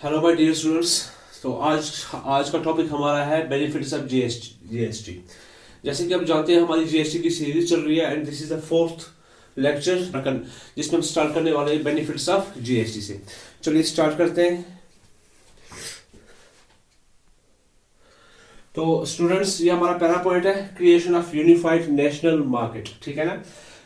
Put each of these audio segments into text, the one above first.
Hello my dear students. तो आज आज का टॉपिक हमारा है बेनिफिट्स ऑफ जीएसटी। जैसे कि आप जानते हैं हमारी जीएसटी की सीरीज चल रही है and this is the fourth lecture जिसमें हम स्टार्ट करने वाले हैं बेनिफिट्स ऑफ जीएसटी से। चलिए स्टार्ट करते हैं। तो स्टूडेंट्स, ये हमारा पहला पॉइंट है, creation of unified national market. ठीक है ना।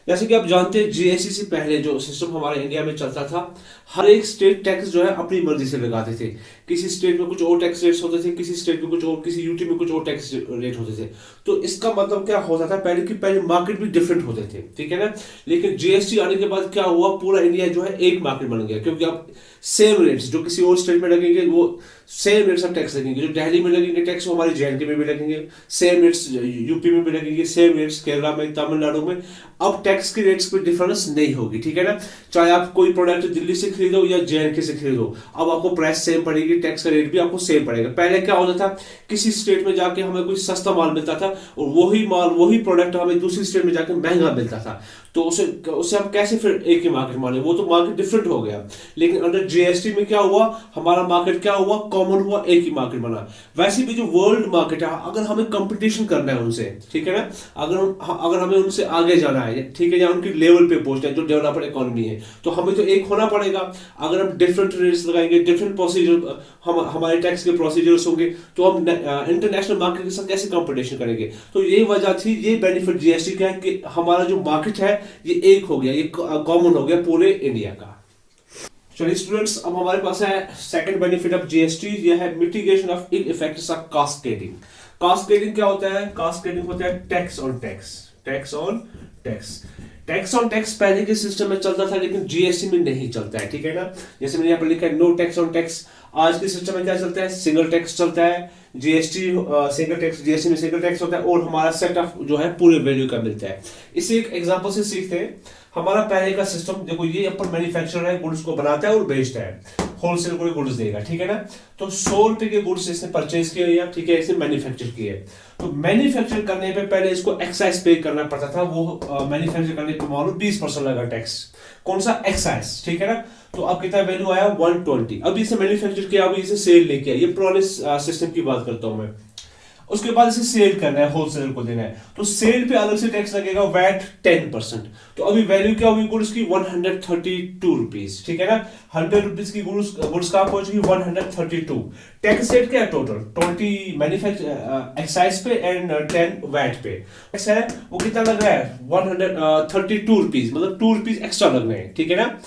जैसे कि आप जानते हैं जीएसटी से पहले जो सिस्टम हमारे इंडिया में चलता था, हर एक स्टेट टैक्स जो है अपनी मर्जी से लगाते थे। किसी स्टेट में कुछ और टैक्स रेट्स होते थे, किसी स्टेट में कुछ और, किसी यूटी में कुछ और टैक्स रेट होते थे। तो इसका मतलब क्या होता था, पहले मार्केट भी डिफरेंट होते थे। ठीक है ना। लेकिन जीएसटी आने के बाद क्या हुआ, पूरा इंडिया जो है एक मार्केट बन गया, क्योंकि अब सेम रेट्स जो किसी और स्टेट में लगेंगे वो सेम रेट्स ऑफ टैक्स लगेंगे। जो दिल्ली में लगेंगे टैक्स वो हमारे जेएनके में भी लगेंगे, सेम रेट्स यूपी में भी लगेंगे, सेम रेट्स केरला में, तमिलनाडु में। अब टैक्स की रेट्स कोई डिफरेंस नहीं होगी। ठीक है ना। चाहे आप कोई प्रोडक्ट दिल्ली से खरीदो या जेएनके से खरीदो, अब आपको प्राइस सेम पड़ेगी, टैक्स का रेट भी आपको सेम पड़ेगा। पहले क्या होता था, किसी स्टेट में जाके हमें कोई सस्ता माल मिलता था और वही प्रोडक्ट हमें दूसरी स्टेट में जाके महंगा मिलता था। तो उसे हम कैसे फिर एक ही मार्केट माने, वो तो मार्केट डिफरेंट हो गया। लेकिन अंडर जीएसटी में क्या हुआ, हमारा मार्केट क्या हुआ, कॉमन हुआ, एक ही मार्केट बना। वैसे भी जो वर्ल्ड मार्केट है, अगर हमें कंपटीशन करना है उनसे, ठीक है ना, अगर हमें उनसे आगे जाना है, ठीक है, या उनकी लेवल पे पहुंचना है जो डेवलप्ड इकोनॉमी है, तो हमें तो एक होना पड़ेगा। अगर हम डिफरेंट रेट्स लगाएंगे, डिफरेंट प्रोसीजर हमारे टैक्स के प्रोसीजर्स होंगे, तो हम इंटरनेशनल मार्केट के साथ कैसे कंपटीशन करेंगे। तो ये वजह थी, ये बेनिफिट जीएसटी का है कि हमारा जो मार्केट है ये एक हो गया, ये कॉमन हो गया पूरे इंडिया का। चलिए स्टूडेंट्स, अब हमारे पास है सेकंड बेनिफिट ऑफ जीएसटी, ये है mitigation of ill effects of cascading. Cascading क्या होता है, कास्केडिंग होता है tax on tax, tax on tax. Tax on tax पहले के सिस्टम में चलता था लेकिन जीएसटी में नहीं चलता है। ठीक है ना। जैसे मैंने यहाँ पर लिखा है नो टैक्स ऑन टैक्स। आज के सिस्टम में क्या चलता है, सिंगल टैक्स चलता है। जीएसटी सिंगल टैक्स, जीएसटी में सिंगल टैक्स होता है और हमारा सेट ऑफ जो है पूरे वैल्यू का मिलता है। इसे एक एग्जांपल से सीखते हैं। हमारा पहले का सिस्टम देखो, ये अपन मैन्युफैक्चरर है, गुड्स को बनाता है और बेचता है, होलसेल को गुड्स देगा। ठीक है ना। तो 100 रुपए के गुड्स इसने परचेज किए या ठीक है इसने मैन्युफैक्चर किए। तो मैन्युफैक्चर करने पे पहले इसको एक्साइज पे करना पड़ता था। वो मैन्युफैक्चर करने पे मानो 20% लगा टैक्स। कौन सा, एक्साइज। ठीक है ना। तो अब कितना वैल्यू आया, 120। अब इसे मैन्युफैक्चर किया, अब इसे सेल लेके आया। ये पुराने सिस्टम की बात करता हूं मैं। उसके बाद इसे सेल करना है, होलसेलर को देना है, तो सेल पे अलग से टैक्स लगेगा, वैट 10%। तो अभी वैल्यू क्या होगी गुड्स की, 132 रुपीज। ठीक है ना। 100 रुपीज की गुड्स कहां पहुंचेगी, 132। टैक्स रेट क्या है टोटल, 20 मैन्युफैक्चर एक्साइज पे एंड 10 वैट पे। टैक्स है वो कितना लग रहा है, 132 रुपीज, मतलब 2 रुपीज एक्स्ट्रा लग रहे हैं। ठीक है ना।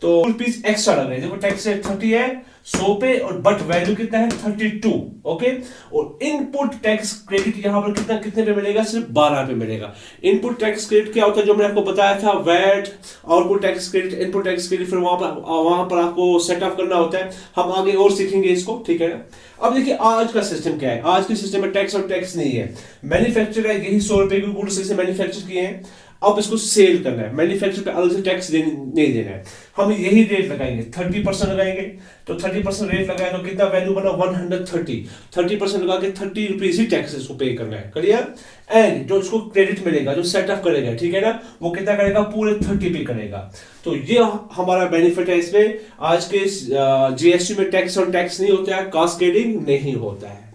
तो रुपीज एक्स्ट्रा लग रहे हैं। देखो टैक्स रेट 30 है 100 पे, और बट वैल्यू कितना है, 32। ओके। और इनपुट टैक्स क्रेडिट यहां पर कितने पे मिलेगा, सिर्फ 12 पे मिलेगा। इनपुट टैक्स क्रेडिट क्या होता है, जो मैंने आपको बताया था, VAT, output tax credit, input tax credit, फिर वहां पर आपको सेट ऑफ करना होता है। हम आगे और सीखेंगे इसको। ठीक है ना। अब देखिए आज का सिस्टम क्या है, आज के सिस्टम में टैक्स और टैक्स नहीं है। मैन्युफैक्चर है, यही 100 रुपए की गुड्स से मैन्युफैक्चर किए हैं, अब इसको सेल करना है, मैन्युफैक्चर पे अलग से टैक्स नहीं देना है। हम यही रेट लगाएंगे, 30% लगाएंगे। तो 30% रेट लगाए तो कितना वैल्यू बना, 130। 30% लगा के 30 रुपीज ही टैक्स इसको पे करना है। क्लियर। एंड जो इसको क्रेडिट मिलेगा, जो सेट ऑफ करेगा, ठीक है ना, वो कितना करेगा, पूरे 30 पे करेगा। तो ये हमारा बेनिफिट है इसमें। आज के जीएसटी में टैक्स और टैक्स नहीं होता है, कास्केडिंग नहीं होता है।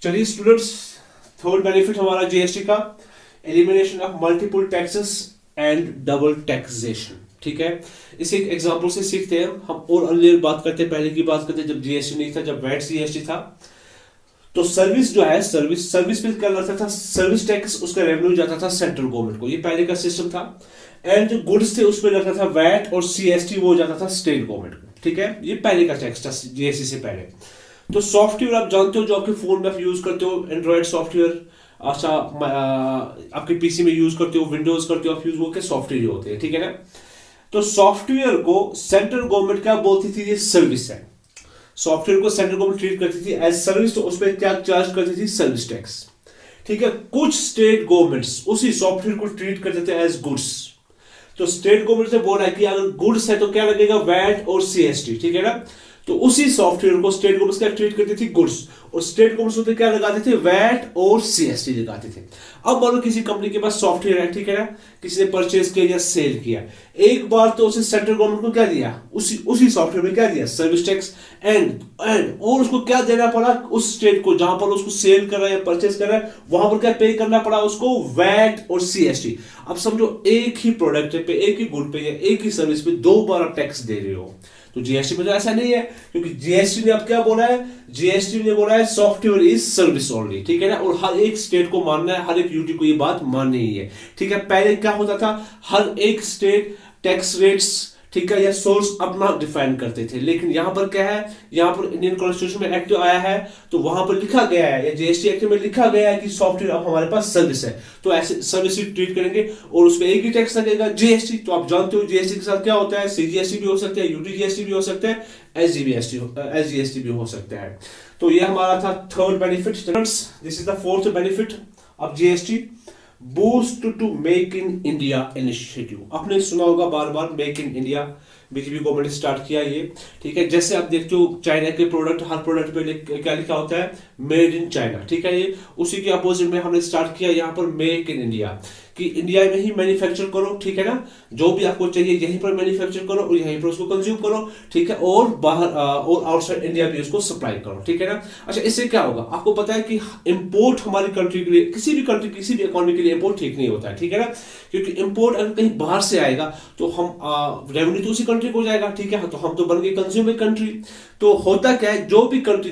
चलिए स्टूडेंट्स, थर्ड बेनिफिट हमारा जीएसटी का, elimination of multiple taxes and double taxation. ठीक है। इसे एक एग्जांपल से सीखते हैं हम। और अर्लियर बात करते हैं, पहले की बात करते हैं जब जीएसटी नहीं था, जब वैट जीएसटी था। तो सर्विस जो है, सर्विस पे क्या लगता था, सर्विस टैक्स, उसका रेवेन्यू जाता था सेंट्रल गवर्नमेंट को, ये पहले का सिस्टम था। एंड जो गुड्स थे उसमें लगता था वैट, और सीएसटी वो जाता था स्टेट गवर्नमेंट को। ठीक है। ये पहले का टैक्स था जीएसटी से पहले। तो सॉफ्टवेयर आप जानते हो, जो आपके फोन में आप यूज करते हो, एंड्रॉइड सॉफ्टवेयर, अच्छा आपके पीसी में यूज करते हो, विंडोज करते हो आप यूज, वो के सॉफ्टवेयर होते हैं। ठीक है ना। तो सॉफ्टवेयर को सेंट्रल गवर्नमेंट क्या बोलती थी, ये सर्विस है। सॉफ्टवेयर को सेंट्रल गवर्नमेंट ट्रीट करती थी एज सर्विस, तो उसमें क्या चार्ज करती थी, सर्विस टैक्स। ठीक है। कुछ स्टेट गवर्नमेंट्स उसी सॉफ्टवेयर को ट्रीट करते थे एज गुड्स। तो स्टेट गवर्नमेंट से बोल रहा है कि अगर गुड्स है तो क्या लगेगा, वैट और सीएसटी। ठीक है ना। तो उसी सॉफ्टवेयर को स्टेट गवर्नमेंट क्या ट्रीट करती थी, गुड्स, और स्टेट गवर्नमेंट क्या लगाते थे, वैट और सीएसटी लगाते थे। अब मान लो किसी कंपनी के पास सॉफ्टवेयर है, ठीक है ना, किसी ने परचेज किया या सेल किया, एक बार तो उसे सेंट्रल गवर्नमेंट को क्या दिया, उसी सॉफ्टवेयर में क्या दिया, सर्विस टैक्स एंड और उसको क्या देना पड़ा, उस स्टेट को जहां पर उसको सेल कर रहा है या परचेज कर रहा है वहां पर क्या पे करना पड़ा उसको, वैट और सीएसटी। अब समझो एक ही प्रोडक्ट पे, एक ही गुड पे या एक ही सर्विस पे दो बार आप टैक्स दे रहे हो। तो जीएसटी में तो ऐसा नहीं है, क्योंकि जीएसटी ने अब क्या बोला है, जीएसटी ने बोला है सॉफ्टवेयर इज सर्विस ओनली, ठीक है ना, और हर एक स्टेट को मानना है, हर एक यूटी को ये बात माननी ही है, ठीक है। पहले क्या होता था, हर एक स्टेट टैक्स रेट्स, ठीक है, या सोर्स अपना डिफाइन करते थे, लेकिन यहां पर क्या है, यहां पर इंडियन कॉन्स्टिट्यूशन में एक्ट आया है तो वहां पर लिखा गया है, या जीएसटी एक्ट में लिखा गया है कि सॉफ्टवेयर अब हमारे पास सर्विस है, तो ऐसे सर्विस ट्रीट करेंगे और उसमें एक ही टैक्स लगेगा, जीएसटी। तो आप जानते हो जीएसटी के साथ क्या होता है, सीजीएसटी भी हो सकता है, यूटीजीएसटी भी हो सकता है, एसजीएसटी भी हो सकता है। तो ये हमारा था third benefit. This is the fourth benefit of GST, boost to make in India initiative. आपने सुना होगा बार बार make in India, BJP government ने स्टार्ट किया ये, ठीक है। जैसे आप देखते हो चाइना के प्रोडक्ट, हर प्रोडक्ट पे क्या लिखा होता है, मेड इन चाइना, ठीक है। ये उसी के अपोजिट में हमने स्टार्ट किया यहाँ पर मेक इन इंडिया, कि इंडिया में ही मैन्युफैक्चर करो, ठीक है ना, जो भी आपको चाहिए यहीं पर मैन्युफैक्चर करो और यहीं पर उसको कंज्यूम करो, ठीक है, और बाहर और आउटसाइड इंडिया भी उसको सप्लाई करो, ठीक है ना। अच्छा, इससे क्या होगा, आपको पता है कि इंपोर्ट हमारी कंट्री के लिए, किसी भी कंट्री, किसी भी इकोनॉमी के लिए इंपोर्ट ठीक नहीं होता है, ठीक है ना, क्योंकि इंपोर्ट अगर कहीं बाहर से आएगा तो हम रेवेन्यू तो उसी कंट्री को जाएगा, ठीक है, तो हम तो बन गए कंज्यूमर कंट्री। तो होता क्या है, जो भी कंट्री,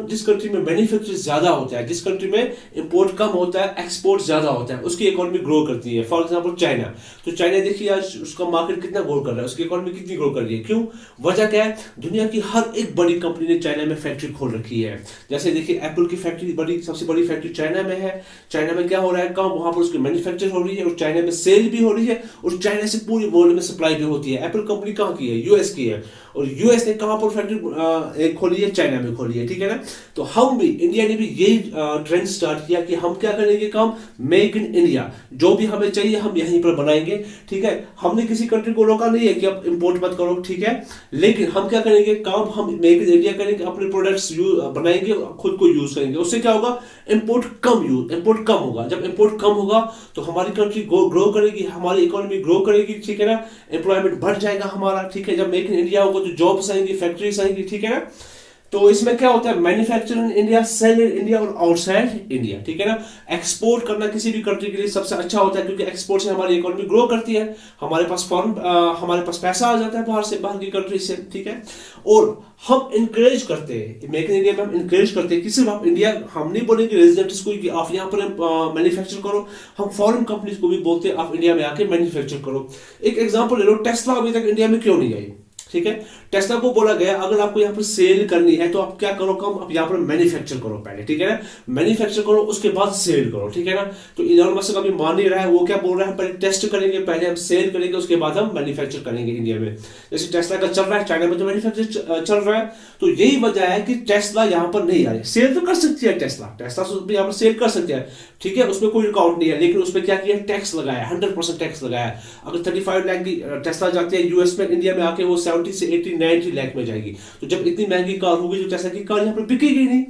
जिस कंट्री में मैन्युफैक्चर ज्यादा होता है, जिस कंट्री में इंपोर्ट कम होता है, एक्सपोर्ट ज्यादा होता है, उसकी इकोनॉमी ग्रो करती है। फॉर एग्जांपल चाइना, तो चाइना देखिए आज उसका मार्केट कितना ग्रो कर रहा है, उसकी इकोनॉमी कितनी ग्रो कर रही है, क्यों, वजह क्या है, दुनिया की हर एक बड़ी कंपनी ने चाइना में फैक्ट्री खोल रखी है। जैसे देखिए एप्पल की फैक्ट्री, सबसे बड़ी फैक्ट्री चाइना में है। चाइना में क्या हो रहा है काम, वहां पर उसकी मैन्युफैक्चर हो रही है और चाइना में सेल भी हो रही है और चाइना से पूरी वर्ल्ड में सप्लाई भी होती है। एप्पल कंपनी कहाँ की है, यूएस की है, और यूएस ने कहां पर फैक्ट्री खोली है, चाइना में खोली है, ठीक है ना। तो हम भी, इंडिया ने भी यही ट्रेंड स्टार्ट किया कि हम क्या करेंगे काम, मेक इन इंडिया, जो भी हमें चाहिए हम यहीं पर बनाएंगे, ठीक है। हमने किसी कंट्री को रोका नहीं है कि आप इंपोर्ट मत करो, ठीक है, लेकिन हम क्या करेंगे काम, हम मेक इन इंडिया करेंगे, अपने प्रोडक्ट्स बनाएंगे और खुद को यूज करेंगे। उससे क्या होगा, इंपोर्ट कम होगा। जब इंपोर्ट कम होगा तो हमारी कंट्री ग्रो करेगी, हमारी इकोनॉमी ग्रो करेगी, ठीक है ना, एम्प्लॉयमेंट बढ़ जाएगा हमारा, ठीक है। जब मेक इन इंडिया होगा तो जॉब्स आएंगी, फैक्ट्रीज आएंगी, ठीक है ना। तो इसमें क्या होता है, manufacture in India, sale in India और आउटसाइड इंडिया, ठीक है ना। एक्सपोर्ट करना किसी भी कंट्री के लिए सबसे अच्छा होता है, क्योंकि एक्सपोर्ट से हमारी इकोनॉमी ग्रो करती है, हमारे पास पैसा आ जाता है बाहर की कंट्री से, ठीक है। और हम इंकरेज करते हैं, मेक इन इंडिया में हम इंकरेज करते हैं कि सिर्फ आप इंडिया, हम नहीं बोलेंगे रेजिडेंट्स को कि आप यहाँ पर मैन्युफैक्चर करो, हम फॉरेन कंपनीज को भी बोलते हैं आप इंडिया में आके मैन्युफैक्चर करो। एक एग्जांपल ले लो, टेस्ला अभी तक इंडिया में क्यों नहीं आई, ठीक है। टेस्ला को बोला गया अगर आपको यहाँ पर सेल करनी है तो आप क्या करो कम, आप यहाँ पर मैन्युफैक्चर करो पहले, ठीक है ना, मैन्युफैक्चर करो उसके बाद सेल करो, ठीक है ना। तो इलॉन मस्क अभी मान नहीं रहा है, वो क्या बोल रहा है, पहले टेस्ट करेंगे, पहले हम सेल करेंगे, उसके बाद हम मैन्युफैक्चर करेंगे इंडिया में। जैसे टेस्ला का चल रहा है, चाइना में तो मैन्युफैक्चर चल रहा है, तो यही वजह है कि टेस्ला यहाँ पर नहीं आ रही। सेल तो कर सकती है टेस्ला यहाँ पर सेल कर सकती है, ठीक है, उसमें कोई रिकॉर्ड नहीं है, लेकिन उसमें क्या किया, टैक्स लगाया, 100% टैक्स लगाया। अगर 35 लाख की टेस्ला जाती है यूएस में, इंडिया में आके वो 70 से 80 90 लाख में जाएगी। तो जब इतनी महंगी कार होगी तो टेस्ला की कार यहाँ पर बिकेगी नहीं,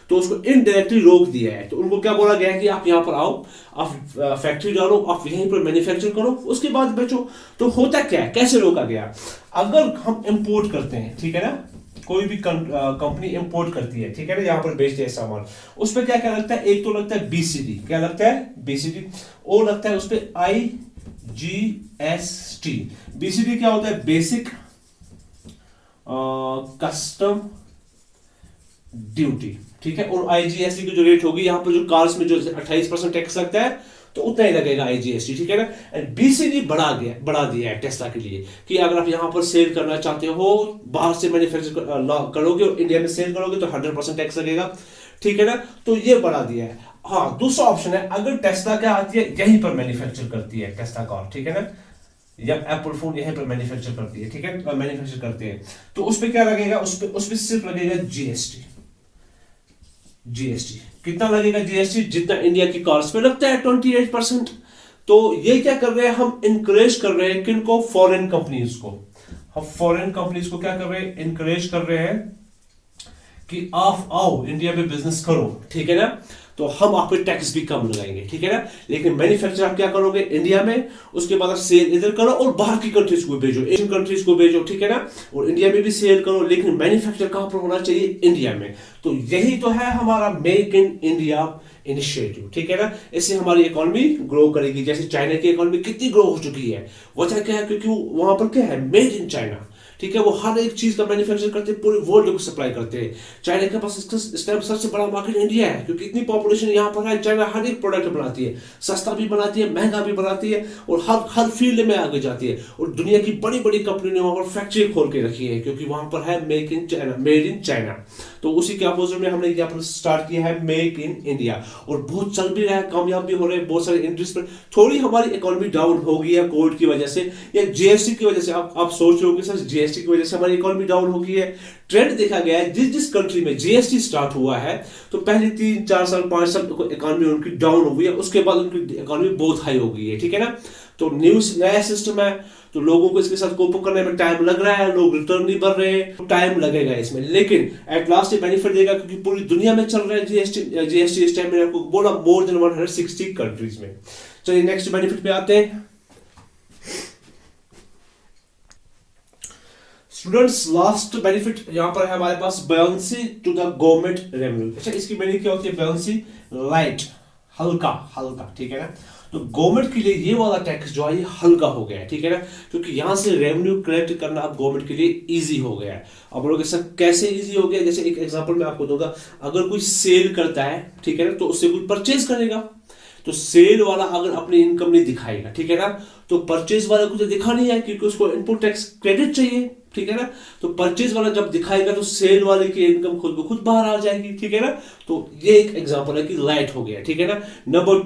तो उसको इनडायरेक्टली रोक दिया है। तो उनको क्या बोला गया है कि आप यहाँ पर आओ, आप फैक्ट्री डालो, आप यहीं पर मैन्युफैक्चर करो, उसके बाद बेचो। तो होता क्या है, कैसे रोका गया, अगर हम इंपोर्ट करते हैं, ठीक है ना, कोई भी कंपनी इंपोर्ट करती है, ठीक है ना, यहाँ पर बेचते हैं सामान, उस पर क्या क्या लगता है, एक तो लगता है बीसीडी, क्या लगता है, बीसीडी, और लगता है उस पर IGST। बीसीडी क्या होता है, बेसिक कस्टम ड्यूटी, ठीक है, और IGST की जो रेट होगी, यहाँ पर जो कार्स में जो 28% टैक्स लगता है तो उतना ही लगेगा IGST, ठीक है ना। एंड BCD बढ़ा दिया है टेस्ला के लिए कि अगर आप यहाँ पर सेल करना चाहते हो, बाहर से मैन्युफैक्चर करोगे और इंडिया में सेल करोगे तो 100% टैक्स लगेगा, ठीक है ना। तो ये बढ़ा दिया है। हाँ, दूसरा ऑप्शन है, अगर टेस्ला क्या आती है, यहीं पर मैन्युफैक्चर करती है टेस्ला कार, ठीक है ना, या एप्पल फोन यहीं पर मैन्युफैक्चर करती है, ठीक है, मैन्युफैक्चर करते हैं, तो उस पर क्या लगेगा, उस पर सिर्फ लगेगा जीएसटी। कितना लगेगा जीएसटी, जितना इंडिया की कार्स पे लगता है 28%। तो ये क्या कर रहे हैं, हम इंकरेज कर रहे हैं किनको, फॉरेन कंपनीज को। हम फॉरेन कंपनीज को क्या कर रहे हैं, इंकरेज कर रहे हैं कि आप आओ इंडिया में बिजनेस करो, ठीक है ना, तो हम आप पे टैक्स भी कम लगाएंगे, ठीक है ना। लेकिन मैन्युफैक्चर आप क्या करोगे इंडिया में, उसके बाद आप सेल इधर करो और बाहर की कंट्रीज को भेजो, एशियन कंट्रीज को भेजो, ठीक है ना, और इंडिया में भी सेल करो, लेकिन मैन्युफैक्चर कहां पर होना चाहिए, इंडिया में। तो यही तो है हमारा मेक इन इंडिया इनिशिएटिव, ठीक है ना। इससे हमारी इकोनॉमी ग्रो करेगी। जैसे चाइना की इकोनॉमी कितनी ग्रो हो चुकी है, वजह क्या है, क्योंकि वहां पर क्या है, मेड इन चाइना, ठीक है। वो हर एक चीज का मैन्युफैक्चर करते हैं, पूरे वर्ल्ड को सप्लाई करते हैं। चाइना के पास इस टाइम सबसे बड़ा मार्केट इंडिया है, क्योंकि इतनी पॉपुलेशन यहाँ पर है। चाइना हर एक प्रोडक्ट बनाती है, सस्ता भी बनाती है, महंगा भी बनाती है, और हर हर फील्ड में आगे जाती है। और दुनिया की बड़ी बड़ी कंपनी ने वहां पर फैक्ट्री खोल के रखी है, क्योंकि वहां पर है make in China, made in China. तो उसी के अपोजिट में हमने यहाँ पर स्टार्ट किया है मेक इन इंडिया, और बहुत चल भी रहा है, कामयाब भी हो रहे हैं बहुत सारे इंडस्ट्रीज पर। थोड़ी हमारी इकोनॉमी डाउन हो गई है कोविड की वजह से या जीएसटी की वजह से। आप सोच रहे हो कि सर जीएसटी की वजह से हमारी इकोनॉमी डाउन हो गई है। ट्रेंड देखा गया है, जिस जिस कंट्री में जीएसटी स्टार्ट हुआ है, तो पहले 3-4 साल 5 साल इकोनॉमी उनकी डाउन हो गई है, उसके बाद उनकी इकोनॉमी बहुत हाई हो गई है, ठीक है ना। तो नया सिस्टम है, तो लोगों को इसके साथ कोप करने में टाइम लग रहा है, लोग रिटर्न नहीं भर रहे, तो टाइम लगेगा इसमें, लेकिन एट लास्ट ये बेनिफिट देगा, क्योंकि पूरी दुनिया में चल रहा है जीएसटी इस टाइम में आपको बोला मोर देन 160 कंट्रीज में। चलिए नेक्स्ट बेनिफिट पे आते हैं। स्टूडेंट्स लास्ट बेनिफिट यहाँ पर है हमारे पास, buoyancy to the government revenue. अच्छा, इसकी मीनिंग क्या होती है, बायंसी लाइट, हल्का हल्का, ठीक है ना। तो गवर्नमेंट के लिए ये वाला टैक्स जो है ये हल्का हो गया है, ठीक है ना, क्योंकि यहां से रेवेन्यू कलेक्ट करना अब गवर्नमेंट के लिए इजी हो गया है। अब लोग सर कैसे इजी हो गया, जैसे एक एग्जांपल मैं आपको दूंगा। अगर कोई सेल करता है, ठीक है ना, तो उससे कोई परचेज करेगा, तो सेल वाला अगर अपनी इनकम नहीं दिखाएगा, ठीक है ना, तो परचेज वाला को तो दिखा नहीं है, क्योंकि उसको इनपुट टैक्स क्रेडिट चाहिए, ठीक है ना। तो परचेज वाला जब दिखाएगा तो सेल वाले की इनकम खुद ब खुद बाहर आ जाएगी, ठीक है ना। तो ये एक एग्जांपल है कि लाइट हो गया, ठीक है ना। नंबर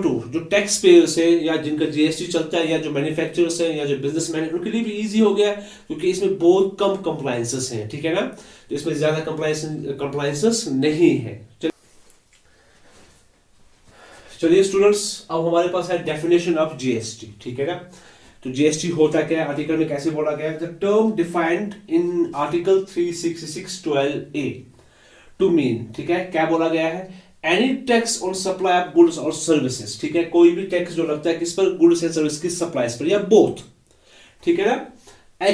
टू जो टैक्स पेयर्स है या जिनका जीएसटी चलता है, या जो मैन्युफैक्चरर्स है, या जो बिजनेसमैन है, उनके लिए भी इजी हो गया है, क्योंकि इसमें बहुत कम कंप्लायंसेस हैं, ठीक है ना। तो इसमें ज्यादा कंप्लायंसेस नहीं है। चलिए स्टूडेंट्स, अब हमारे पास है डेफिनेशन ऑफ जीएसटी, ठीक है ना। तो जीएसटी होता क्या है, आर्टिकल में कैसे बोला गया है, the term defined in article 366(12)(a) to mean, ठीक है, क्या बोला गया है, any tax on supply of goods और सर्विसेज, ठीक है, कोई भी टैक्स जो लगता है किस पर, गुड्स एंड सर्विस की सप्लाईज पर, या बोथ, ठीक है ना।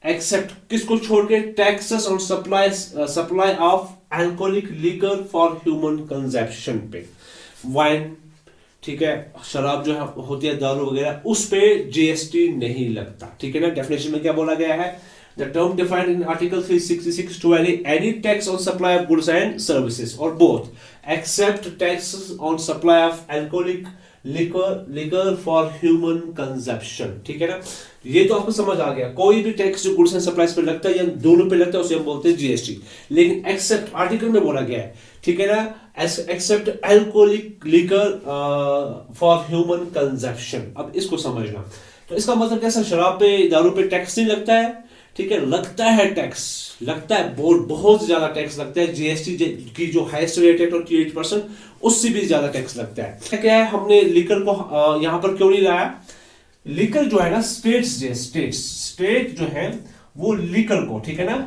एक्सेप्ट किसको छोड़ के, taxes on supply of alcoholic liquor for human consumption पे, वाइन, ठीक है, शराब जो है होती है, दारू वगैरह, उस पे जीएसटी नहीं लगता, ठीक है ना। डेफिनेशन में क्या बोला गया है, the term defined in article 366(12)(a) any tax on supply of goods and services और both, except taxes on supply of alcoholic liquor for human consumption, ठीक है ना। ये तो आपको समझ आ गया, कोई भी टैक्स जो गुड्स एंड सप्लाईज पे लगता है या दोनों पे लगता है उसे हम बोलते हैं जीएसटी। लेकिन एक्सेप्ट आर्टिकल में बोला गया है, ठीक है ना, except alcoholic liquor for human consumption. अब इसको समझना, तो इसका मतलब कैसा, शराब पे दारू पे टैक्स नहीं लगता है, ठीक है, लगता है टैक्स, लगता है बहुत ज्यादा टैक्स लगता है। जीएसटी की जो हाईएस्ट रेट है 28%, उससे भी ज्यादा टैक्स लगता है। क्या है, हमने लिकर को यहां पर क्यों नहीं लाया, लिकर जो है ना, स्टेट जो है वो लिकर को, ठीक है ना,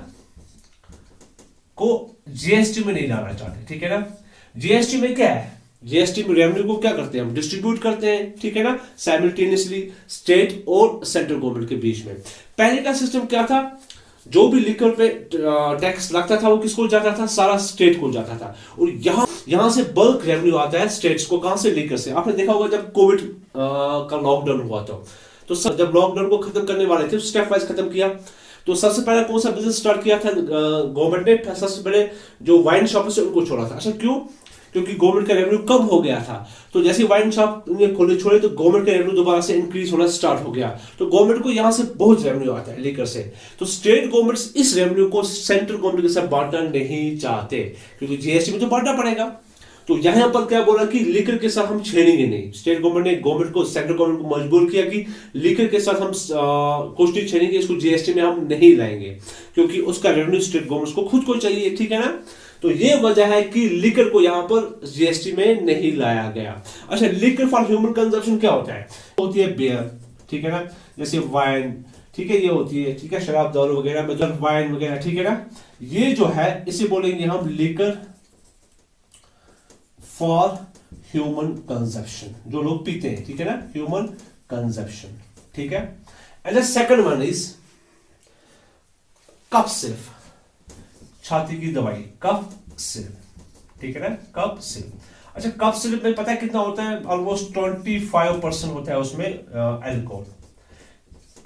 को जीएसटी में नहीं लाना चाहते, ठीक है ना। जीएसटी में क्या है, जीएसटी में रेवेन्यू को क्या करते हैं हम, डिस्ट्रीब्यूट करते हैं, ठीक है ना, साइमल्टेनियसली स्टेट और सेंट्रल गवर्नमेंट के बीच में। पहले का सिस्टम क्या था, जो भी लिकर पे टैक्स लगता था वो किसको जाता था, सारा स्टेट को जाता था। और यहां से बल्क रेवेन्यू आता है स्टेट्स को, कहां से, लिकर से। आपने देखा होगा जब कोविड का लॉकडाउन हुआ था, तो जब लॉकडाउन को खत्म करने वाले थे, स्टेप वाइज खत्म किया, तो सबसे पहले कौन सा बिजनेस स्टार्ट किया था गवर्नमेंट ने, सबसे पहले जो वाइन शॉप से उनको छोड़ा था। अच्छा क्यों, क्योंकि गवर्नमेंट का रेवेन्यू कम हो गया था। तो जैसे वाइन शॉप खोले छोड़े तो गवर्नमेंट का रेवेन्यू दोबारा से इंक्रीज होना स्टार्ट हो गया। तो गवर्नमेंट को यहां से बहुत रेवेन्यू आता है लेकर से। तो स्टेट गवर्नमेंट इस रेवेन्यू को सेंट्रल गवर्नमेंट के साथ बांटना नहीं चाहते, क्योंकि जीएसटी में तो बांटना पड़ेगा। तो यहां पर क्या बोला कि लिकर के साथ हम छेड़ेंगे नहीं। स्टेट गवर्नमेंट ने गवर्नमेंट को, सेंट्रल गवर्नमेंट को मजबूर किया कि लिकर के साथ हम कुछ नहीं छेड़ेंगे, इसको जीएसटी में हम नहीं लाएंगे, क्योंकि उसका रेवेन्यू स्टेट गवर्नमेंट को खुद को चाहिए, ठीक है ना। तो ये वजह है कि लिकर को यहां पर जीएसटी में नहीं लाया गया। अच्छा, लिकर फॉर ह्यूमन कंजप्शन क्या होता है, होती है बियर, ठीक है ना, जैसे वाइन, ठीक है, ये होती है, ठीक है, शराब दारू वगैरह, मतलब वाइन वगैरह, ठीक है ना। ये जो है इसे बोलेंगे हम लिकर फॉर ह्यूमन कंजप्शन, जो लोग पीते हैं, ठीक है ना, ह्यूमन कंजप्शन, ठीक है। And the second one is cough syrup, छाती की दवाई, कफ सिरप, ठीक है ना, कफ सिरप। अच्छा, कफ सिरप में पता है कितना होता है? ऑलमोस्ट 25% होता है उसमें अल्कोहल।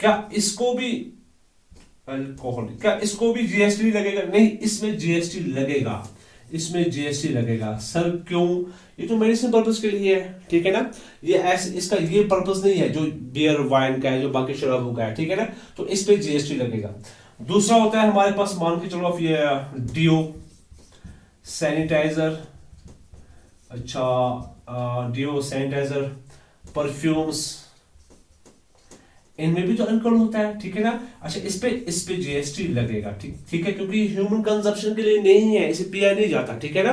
क्या इसको भी अल्कोहल, क्या इसको भी जीएसटी लगेगा? नहीं, इसमें जीएसटी लगेगा, इसमें जीएसटी लगेगा। सर क्यों? ये तो मेडिसिन पर्पस के लिए है, ठीक है ना। ये ऐसे, इसका ये पर्पस नहीं है जो बियर वाइन का है, जो बाकी शराबों का है, ठीक है ना। तो इस पे जीएसटी लगेगा। दूसरा होता है हमारे पास, मान के चलो आप, ये डिओ, सैनिटाइजर, अच्छा डिओ, सैनिटाइजर, परफ्यूम्स, इनमें भी तो अल्कोहल होता है, ठीक है ना। अच्छा, इस पे जीएसटी लगेगा, ठीक है, क्योंकि ह्यूमन कंजप्शन के लिए नहीं है, इसे पिया नहीं जाता, ठीक है ना।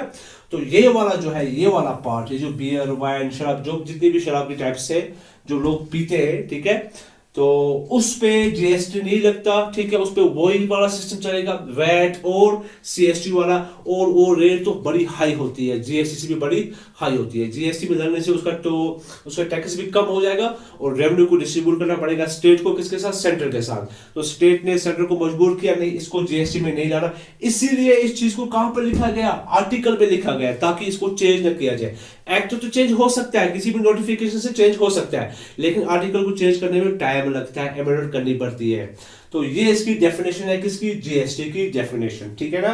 तो ये वाला जो है, ये वाला पार्ट, ये जो बियर वाइन शराब, जो जितनी भी शराब की टाइप्स है जो लोग पीते हैं, ठीक है, तो उस पे जीएसटी नहीं लगता, ठीक है। उस पे वही वाला सिस्टम चलेगा, वैट और सीएसटी वाला, और वो रेट तो बड़ी हाई होती है, जीएसटी से भी बड़ी हाई होती है। जीएसटी में लगने से उसका टैक्स भी कम हो जाएगा, और रेवेन्यू को डिस्ट्रीब्यूट करना पड़ेगा स्टेट को, किसके साथ? सेंटर के साथ। तो स्टेट ने सेंटर को मजबूर किया, नहीं, इसको जीएसटी में नहीं लाना, इसीलिए इस चीज को कहां पर लिखा गया? आर्टिकल पे लिखा गया, ताकि इसको चेंज न किया जाए। एक्ट तो चेंज हो सकता है, किसी भी नोटिफिकेशन से चेंज हो सकता है, लेकिन आर्टिकल को चेंज करने में टाइम लगता है, अमेंडमेंट करनी पड़ती है। तो ये इसकी डेफिनेशन है, किसकी? जीएसटी की डेफिनेशन, ठीक है ना।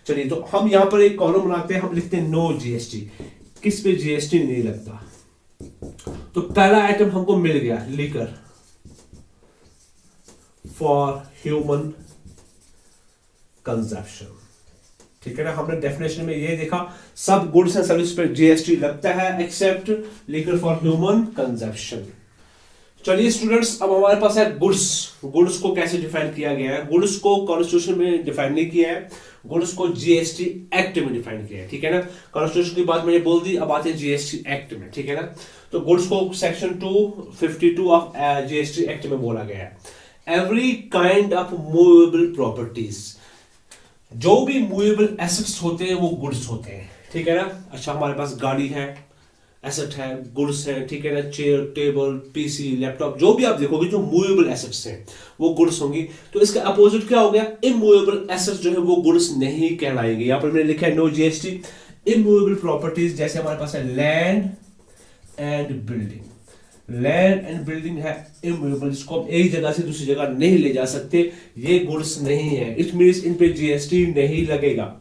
चलिए, तो हम यहां पर एक कॉलम बनाते हैं, हम लिखते हैं नो जीएसटी, किस पे जीएसटी नहीं लगता। तो पहला आइटम हमको मिल गया, लिकर फॉर ह्यूमन कंजप्शन, ठीक है ना। हमने डेफिनेशन में ये देखा, सब गुड्स एंड सर्विस पर जीएसटी लगता है except liquor for human consumption. चलिए स्टूडेंट्स, अब हमारे पास है गुड्स। गुड्स को कैसे डिफाइन किया गया है? गुड्स को कॉन्स्टिट्यूशन में डिफाइन नहीं किया है, गुड्स को जीएसटी एक्ट में डिफाइन किया है, ठीक है ना। कॉन्स्टिट्यूशन की बात मैंने बोल दी, अब आते हैं जीएसटी एक्ट में, ठीक है ना। तो गुड्स को सेक्शन 252 ऑफ जीएसटी एक्ट में बोला गया है, every kind of movable properties, जो भी मूवेबल एसेट्स होते हैं वो गुड्स होते हैं, ठीक है ना। अच्छा, हमारे पास गाड़ी है, एसेट है, गुड्स है, ठीक है ना। चेयर, टेबल, पीसी, लैपटॉप, जो भी आप देखोगे जो मूवेबल एसेट्स हैं वो गुड्स होंगी। तो इसका अपोजिट क्या हो गया? इमूवेबल एसेट्स जो है वो गुड्स नहीं कहलाएंगे। यहां पर मैंने लिखा है नो जीएसटी। इमूवेबल प्रॉपर्टीज जैसे हमारे पास है land and building, land and building है इमूवेबल, जिसको हम एक जगह से दूसरी जगह नहीं ले जा सकते, ये गुड्स नहीं है। इट मींस इन पे जीएसटी नहीं लगेगा।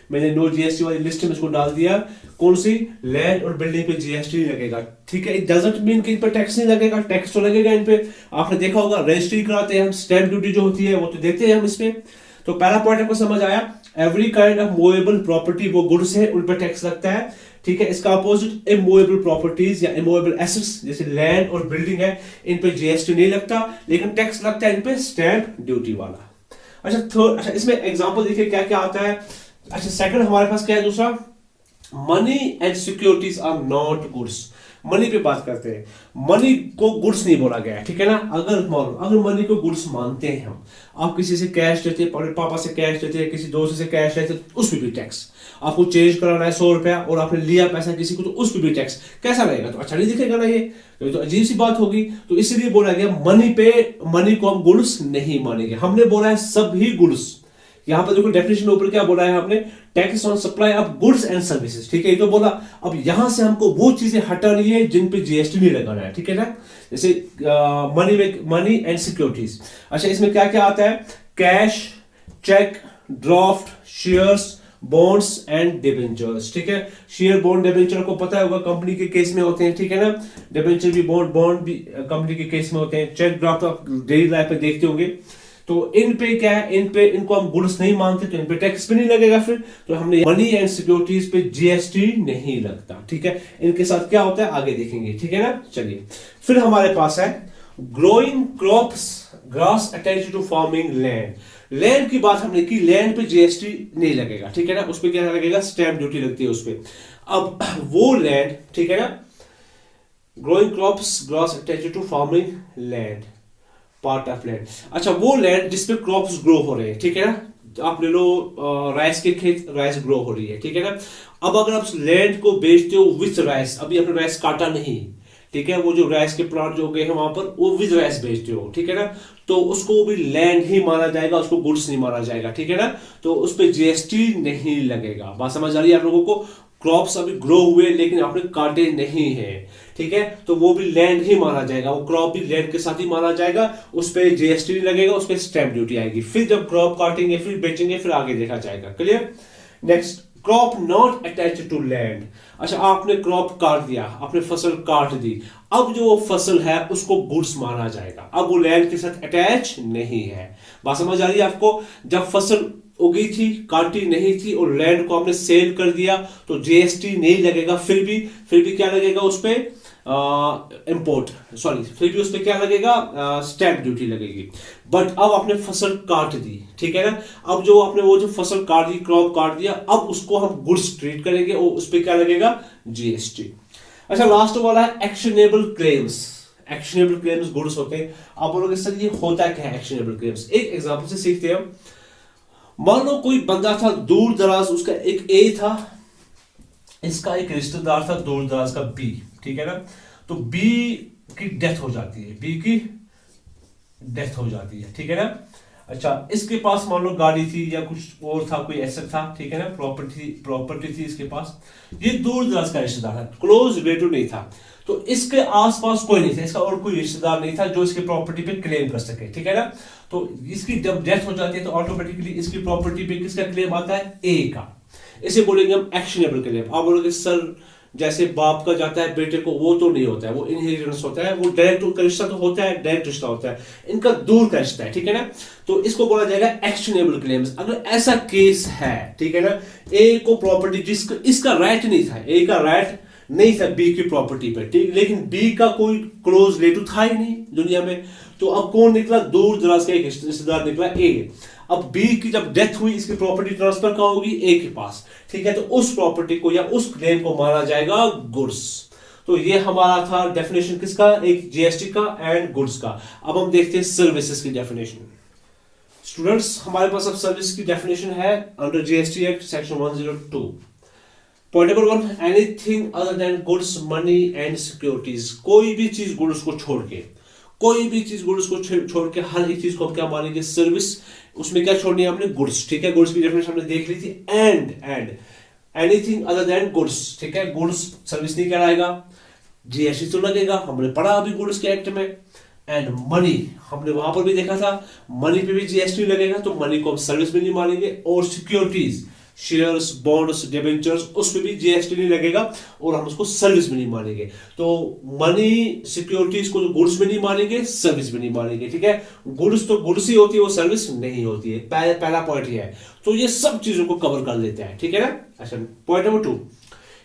मैंने नो जीएसटी वाली लिस्ट में इसको डाल दिया, कौन सी? लैंड और बिल्डिंग पे जीएसटी नहीं लगेगा, ठीक है। इट डजंट मीन कि इन पे टैक्स नहीं लगेगा, टैक्स तो लगेगा इन पे। आपने देखा होगा रजिस्ट्री कराते हैं हम, स्टैंप ड्यूटी जो होती है वो तो देते हैं हम इसमें। तो पहला पॉइंट आपको समझ आया, every kind of movable property वो गुड्स है, उन पर टैक्स लगता है, ठीक है। इसका अपोजिट इमूवेबल प्रॉपर्टीज या इमूवेबल एसेट्स जैसे लैंड और बिल्डिंग है, इन पे जीएसटी नहीं लगता, लेकिन टैक्स लगता है इन पे स्टैंप ड्यूटी वाला। अच्छा, थर्ड, अच्छा इसमें एग्जांपल देखिए क्या क्या आता है। अच्छा, सेकंड हमारे पास क्या है? दूसरा, money and securities are not goods. Money पे बात करते हैं, मनी को गुड्स नहीं बोला गया है, ठीक है ना। अगर मनी को गुड्स मानते हैं हम, आप किसी से कैश लेते हैं, पापा से कैश लेते हैं, किसी दोस्त से कैश लेते हैं, उस पर भी टैक्स। आपको चेंज कराना है 100 रुपया और आपने लिया पैसा किसी को, तो उस पर भी टैक्स। कैसा लगेगा? तो अच्छा नहीं दिखेगा ना, ये तो अजीब सी बात होगी। तो इसीलिए बोला गया मनी को हम गुड्स नहीं मानेंगे। हमने बोला है सभी गुड्स। यहां पर देखो डेफिनेशन ऊपर क्या बोला है हमने, tax on supply of goods and services, ठीक है, ये तो बोला। अब यहां से हमको वो चीजें हटानी है जिन पे जीएसटी नहीं लगाना है, ठीक है ना। जैसे मनी एंड सिक्योरिटीज। अच्छा, इसमें क्या क्या आता है? Cash, cheque, draft, shares, bonds and debentures, ठीक है। शेयर, बॉन्ड, डिबेंचर को पता होगा कंपनी के केस में होते हैं, ठीक है ना। डिबेंचर भी, बॉन्ड भी कंपनी के केस में होते हैं। चेक, ड्राफ्ट आप डेली लाइफ में देखते होंगे। तो इन पे क्या है? इनको हम गुड्स नहीं मानते, तो इन पे टैक्स भी नहीं लगेगा फिर। तो हमने मनी एंड सिक्योरिटीज पे जीएसटी नहीं लगता, ठीक है। इनके साथ क्या होता है आगे देखेंगे, ठीक है ना। चलिए, फिर हमारे पास है growing crops, grass attached to farming land. Land की बात हमने की, लैंड पे जीएसटी नहीं लगेगा, ठीक है ना। उस पे क्या लगेगा? स्टैंप ड्यूटी लगती है उस पे। अब वो लैंड, ठीक है ना, growing crops, grass attached to farming land, part of land, अच्छा वो लैंड जिसपे क्रॉप्स ग्रो हो रहे हैं, ठीक है ना। आप ले लो राइस के खेत, राइस ग्रो हो रही है, ठीक है ना। अब अगर आप लैंड को बेचते हो विथ राइस, अभी आपने राइस काटा नहीं, ठीक है, वो जो राइस के प्लांट जो गए हैं वहां पर, वो विद राइस बेचते हो, ठीक है ना, तो उसको भी लैंड ही माना जाएगा, उसको गुड्स नहीं माना जाएगा, ठीक है ना। तो उस पर जीएसटी नहीं लगेगा। बात समझ आ रही है आप लोगों को। क्रॉप्स अभी ग्रो हुए लेकिन आपने काटे नहीं है, ठीक है, तो वो भी लैंड ही माना जाएगा, वो क्रॉप भी लैंड के साथ ही माना जाएगा, उस पर जीएसटी नहीं लगेगा, उस पर स्टैंप ड्यूटी आएगी। फिर जब क्रॉप काटेंगे फिर बेचेंगे फिर आगे देखा जाएगा। Clear. Next, crop not attach to land. अच्छा आपने क्रॉप काट दिया, आपने फसल काट दी, अब जो फसल है उसको गुड्स माना जाएगा, अब वो लैंड के साथ अटैच नहीं है। बात समझ आ रही है आपको। जब फसल उगी थी, काटी नहीं थी और लैंड को आपने सेल कर दिया तो जीएसटी नहीं लगेगा, फिर भी क्या लगेगा उस पर, इंपोर्ट सॉरी, फिर भी उस पर क्या लगेगा, स्टैंप ड्यूटी लगेगी। बट अब आपने फसल काट दी, ठीक है ना, अब जो आपने वो जो फसल काट दी, क्रॉप काट दिया, अब उसको हम गुड्स ट्रीट करेंगे और उस पर क्या लगेगा, जीएसटी। अच्छा लास्ट वाला है actionable claims. Actionable claims goods होते हैं। आप बोलोगे सर ये होता क्या है एक्शनेबल क्लेम्स? एक एग्जांपल से सीखते हैं। मान लो कोई बंदा था दूर दराज, उसका एक ए था, इसका एक रिश्तेदार था दूर दराज का बी, ठीक है ना। तो बी की डेथ हो जाती है, बी की डेथ हो जाती है, ठीक है ना। अच्छा इसके पास मान लो गाड़ी थी या कुछ और था, कोई एसेट था, ठीक है ना, प्रॉपर्टी थी इसके पास। ये दूर दराज का रिश्तेदार था, क्लोज रिलेटिव नहीं था, तो इसके आसपास कोई नहीं था, इसका और कोई रिश्तेदार नहीं था जो इसके प्रॉपर्टी पे क्लेम कर सके, ठीक है ना। तो इसकी जब डेथ हो जाती है तो ऑटोमेटिकली इसकी प्रॉपर्टी पे किसका क्लेम आता है, ए का। इसे बोलेंगे हम एक्शनेबल क्लेम। आप बोलोगे सर जैसे बाप का जाता है बेटे को, वो तो नहीं होता है, वो इनहेरिटेंस होता है, वो डायरेक्ट का रिश्ता तो होता है, डायरेक्ट रिश्ता होता है, इनका दूर का रिश्ता है, ठीक है ना। तो इसको बोला जाएगा एक्शनेबल क्लेम्स। अगर ऐसा केस है, ठीक है ना, ए को प्रॉपर्टी जिसका इसका राइट नहीं था, ए का राइट नहीं था बी की प्रॉपर्टी पे, ठीक, लेकिन बी का कोई क्लोज रिलेटिव था ही नहीं दुनिया में, तो अब कौन निकला, दूर दराज का एक रिश्तेदार निकला, ए। अब बी की जब डेथ हुई, इसकी प्रॉपर्टी ट्रांसफर कहां होगी, ए के पास, ठीक है, तो उस प्रॉपर्टी को या उस क्लेम को माना जाएगा गुड्स। तो ये हमारा था डेफिनेशन किसका, एक जीएसटी का एंड गुड्स का। अब हम देखते हैं सर्विसेज की डेफिनेशन। स्टूडेंट्स हमारे पास अब सर्विस की डेफिनेशन है under GST act section 102। Point number 1, anything other than goods, money and securities. कोई भी चीज गुड्स को छोड़ के, कोई भी चीज गुड्स को छोड़ के हर एक चीज को हम क्या मानेंगे, सर्विस। उसमें क्या छोड़नी है हमने, गुड्स, ठीक है, गुड्स की डेफिनेशन हमने देख ली थी। And anything other than goods, ठीक है, गुड्स सर्विस नहीं कहलाएगा, जीएसटी तो लगेगा, हमने पढ़ा अभी गुड्स के एक्ट में। एंड मनी हमने वहां पर भी देखा था, मनी पे भी जीएसटी लगेगा, तो मनी को हम सर्विस में नहीं मानेंगे। और सिक्योरिटीज, शेयर्स, बॉन्ड्स, डिबेंचर्स, उस पर भी जीएसटी नहीं लगेगा और हम उसको सर्विस में नहीं मानेंगे। तो मनी सिक्योरिटीज को गुड्स में नहीं मानेंगे, सर्विस में नहीं मानेंगे, ठीक है। गुड्स तो गुड्स ही होती है, वो सर्विस नहीं होती है। पहला पॉइंट ये है। तो ये सब चीजों को कवर कर लेते हैं, ठीक है ना। अच्छा point number 2,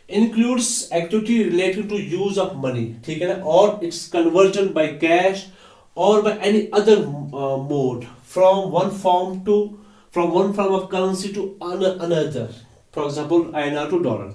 includes activity related to use of money, ठीक है ना, और its conversion by cash or by any other mode from one form of currency to another, for example INR to dollar।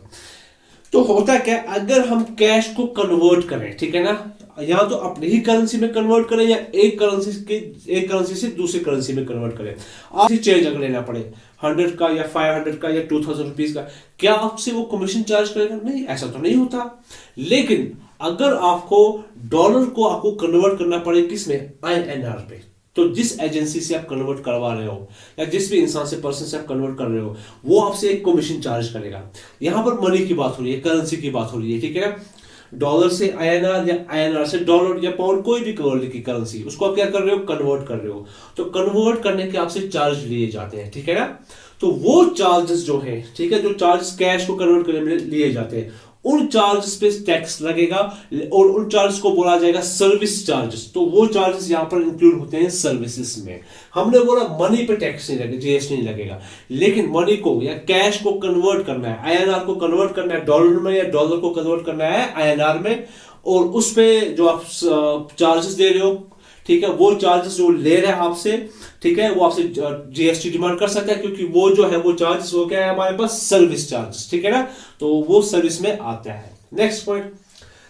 तो होता क्या, अगर हम कैश को कन्वर्ट करें, ठीक है ना, या तो अपनी ही करेंसी में कन्वर्ट करें या एक करेंसी से दूसरी करेंसी में कन्वर्ट करें। आप चेंज अगर लेना पड़े 100 का या 500 का या 2000 रुपीज का, क्या आपसे वो कमीशन चार्ज करेगा? नहीं, ऐसा तो नहीं होता। लेकिन अगर आपको डॉलर को आपको कन्वर्ट करना पड़े किसमें, INR पे, तो जिस एजेंसी से आप कन्वर्ट करवा रहे हो या जिस भी इंसान से, पर्सन से आप कन्वर्ट कर रहे हो, वो आपसे एक कमीशन चार्ज करेगा। यहां पर मनी की बात हो रही है, करेंसी की बात हो रही है, ठीक है ना। डॉलर से INR या INR से डॉलर या पाउंड, कोई भी वर्ल्ड की करेंसी, उसको आप क्या कर रहे हो, कन्वर्ट कर रहे हो। तो कन्वर्ट करने के आपसे चार्ज लिए जाते हैं, ठीक है ना। तो वो चार्जेस जो है, ठीक है, जो चार्जेस कैश को कन्वर्ट करने में लिए जाते हैं, उन चार्जेस पे टैक्स लगेगा और उन चार्जेस को बोला जाएगा सर्विस चार्जेस। तो वो चार्जेस यहां पर इंक्लूड होते हैं सर्विसेज में। हमने बोला मनी पे टैक्स नहीं लगेगा, जीएसटी नहीं लगेगा, लेकिन मनी को या कैश को कन्वर्ट करना है, INR को कन्वर्ट करना है डॉलर में, या डॉलर को कन्वर्ट करना है INR में, और उस पे जो आप चार्जेस दे रहे हो, ठीक है, वो चार्जेस जो ले रहे हैं आपसे, ठीक है, वो आपसे जीएसटी डिमांड कर सकता है, क्योंकि वो जो है वो चार्जेस हो गया है हमारे पास सर्विस चार्जेस, ठीक है ना, तो वो सर्विस में आता है। Next point,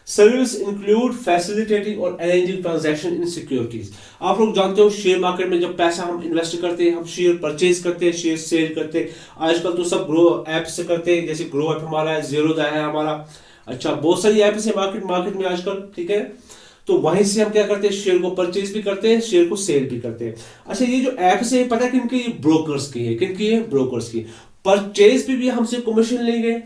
service include facilitating और अरेंजिंग ट्रांजैक्शन इन सिक्योरिटीज। आप लोग जानते हो शेयर मार्केट में जब पैसा हम इन्वेस्ट करते हैं, हम शेयर परचेज करते हैं, शेयर सेल करते हैं। आजकल तो सब ग्रो ऐप से करते हैं, जैसे ग्रो ऐप हमारा है, ज़ीरोधा है हमारा। अच्छा, बहुत सारी ऐप है मार्केट में आजकल, ठीक है। तो वहीं से हम क्या करते हैं, शेयर को परचेज भी करते हैं, शेयर को सेल भी करते हैं। अच्छा, ये जो ऐप से पता है किनकी, ये ब्रोकर्स की है। किनकी है? ब्रोकर्स की। परचेज पे भी हमसे कमीशन लेंगे,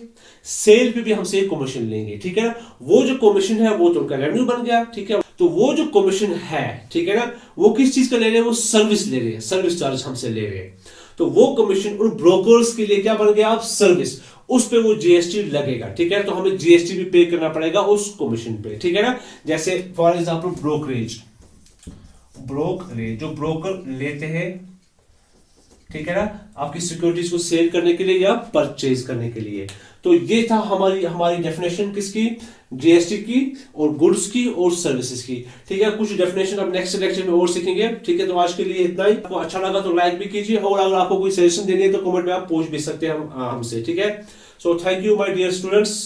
सेल पे भी हमसे कमीशन लेंगे, ठीक है ना। वो जो कमीशन है वो तो उनका रेवेन्यू बन गया, ठीक है। तो वो जो कमीशन है, ठीक है ना, वो किस चीज का ले रहे हैं, वो सर्विस ले रहे हैं, सर्विस चार्ज हमसे ले रहे हैं। तो वो कमीशन उन ब्रोकर्स के लिए क्या बन गया, आप सर्विस, उस पे वो जीएसटी लगेगा, ठीक है। तो हमें जीएसटी भी पे करना पड़ेगा उस कमीशन पे, ठीक है ना। जैसे फॉर एग्जांपल ब्रोकरेज जो ब्रोकर लेते हैं, ठीक है ना, आपकी सिक्योरिटीज को सेल करने के लिए या परचेज करने के लिए। तो ये था हमारी डेफिनेशन किसकी, जीएसटी की और गुड्स की और सर्विसेज की, ठीक है। कुछ डेफिनेशन अब नेक्स्ट लेक्चर में और सीखेंगे, ठीक है। तो आज के लिए इतना ही। आपको अच्छा लगा तो लाइक भी कीजिए, और अगर आपको कोई सजेशन देनी है तो कमेंट में आप पूछ भी सकते हैं हमसे, ठीक है। So thank you my dear students.